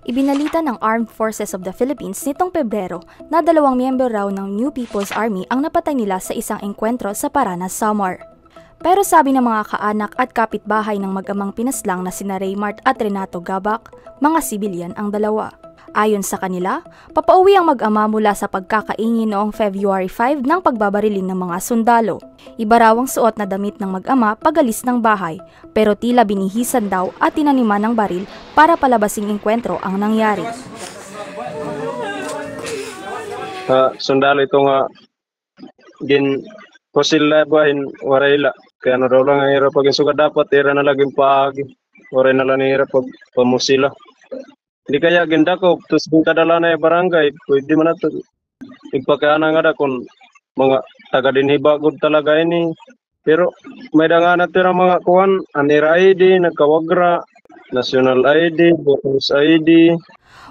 Ibinalita ng Armed Forces of the Philippines nitong Pebrero na 2 miyembro raw ng New People's Army ang napatay nila sa isang engkwentro sa Paranas, Samar. Pero sabi ng mga kaanak at kapitbahay ng mag-amang pinaslang na sina Raymart at Renato Gabak, mga sibilyan ang dalawa. Ayon sa kanila, papauwi ang mag-ama mula sa pagkakaingin noong February 5 ng pagbabarilin ng mga sundalo. Iba raw ang suot na damit ng mag-ama pagalis ng bahay, pero tila binihisan daw at tinaniman ng baril para palabasing engkwentro ang nangyari. Sundalo ito nga din posila bahin warayla kaya na raw lang ang hirap pag sugat dapat era na laging paagi waray na lang hirap pag pamusila. Hindi kaya ganda ko, tapos kung kadala na yung barangay, pwede man na ito. Ipagkana nga na kung mga taga-dinhibagod talaga ini. Pero may nga natin ang mga kuwan, Anira ID, Nagkawagra, National ID, Botons ID.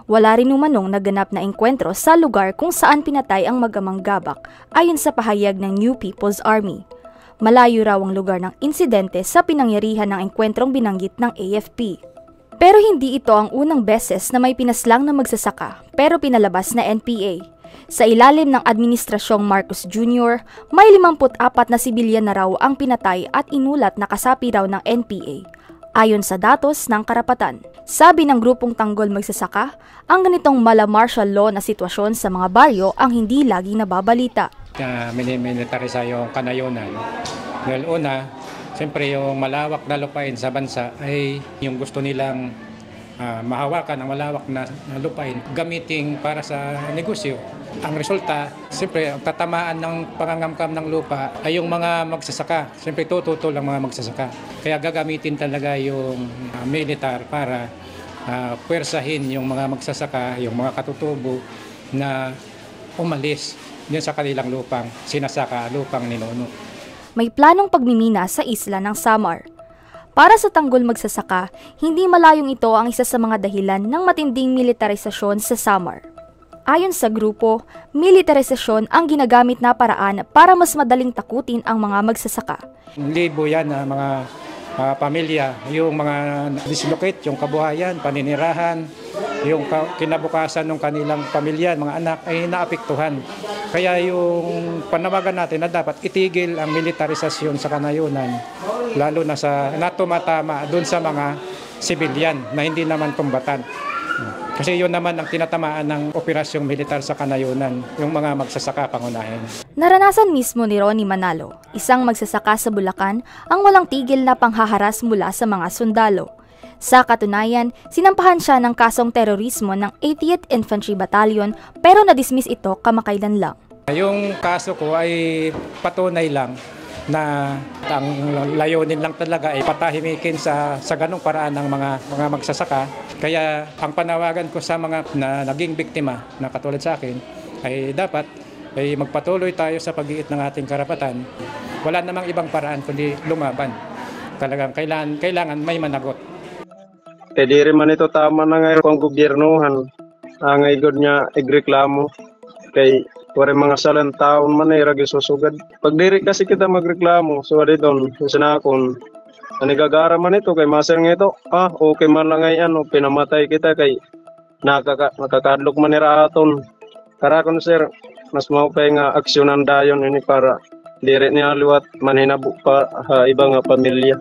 Wala rin umanong naganap na engkwentro sa lugar kung saan pinatay ang mag-amang Gabak ayon sa pahayag ng New People's Army. Malayo raw ang lugar ng insidente sa pinangyarihan ng engkwentrong binanggit ng AFP. Pero hindi ito ang unang beses na may pinaslang na magsasaka pero pinalabas na NPA. Sa ilalim ng Administrasyong Marcos Jr., may 54 na sibilyan na raw ang pinatay at inulat na kasapi raw ng NPA. Ayon sa datos ng karapatan, sabi ng grupong tanggol magsasaka, ang ganitong mala martial law na sitwasyon sa mga baryo ang hindi lagi nababalita. Minilitarisa yung kanayunan. Dahil una, siyempre yung malawak na lupain sa bansa ay yung gusto nilang mahawakan ang malawak na lupain gamitin para sa negosyo. Ang resulta, siyempre ang tatamaan ng pangangamkam ng lupa ay yung mga magsasaka. Siyempre tututol ang mga magsasaka. Kaya gagamitin talaga yung militar para puwersahin yung mga magsasaka, yung mga katutubo na umalis din sa kanilang lupang sinasaka, lupang ninuno. May planong pagmimina sa isla ng Samar. Para sa tanggol magsasaka, hindi malayong ito ang isa sa mga dahilan ng matinding militarisasyon sa Samar. Ayon sa grupo, militarisasyon ang ginagamit na paraan para mas madaling takutin ang mga magsasaka. Libo yan na mga pamilya, yung mga dislocate, yung kabuhayan, paninirahan, yung kinabukasan ng kanilang pamilya, mga anak ay naapektuhan. Kaya yung panawagan natin na dapat itigil ang militarisasyon sa kanayunan, lalo na sa tumatama doon sa mga sibilyan na hindi naman kumbatan. Kasi yun naman ang tinatamaan ng operasyong militar sa kanayunan, yung mga magsasaka pangunahin. Naranasan mismo ni Ronnie Manalo, isang magsasaka sa Bulacan, ang walang tigil na panghaharas mula sa mga sundalo. Sa katunayan, sinampahan siya ng kasong terorismo ng 80th Infantry Battalion pero na-dismiss ito kamakailan lang. Yung kaso ko ay patunay lang na ang layunin lang talaga ay patahimikin sa ganong paraan ng mga magsasaka. Kaya ang panawagan ko sa mga na naging biktima na katulad sa akin ay dapat ay magpatuloy tayo sa pag-iit ng ating karapatan. Wala namang ibang paraan kundi lumaban. Talagang kailangan may managot. Di rin man ito tama na ngayon kung gobyernohan. Ang igod niya igreklamo kay wala mga salang taon man ay ragi susugad. Pag diri kasi kita magreklamo, so doon sana akong nanigagara man ito kay maser nga ito. Okay man lang ay pinamatay kita kay nakakadlok man nira aton. Karakon sir, mas maupay nga aksyonan dayon ini para diri niya liwat manhinabu pa iba nga pamilya.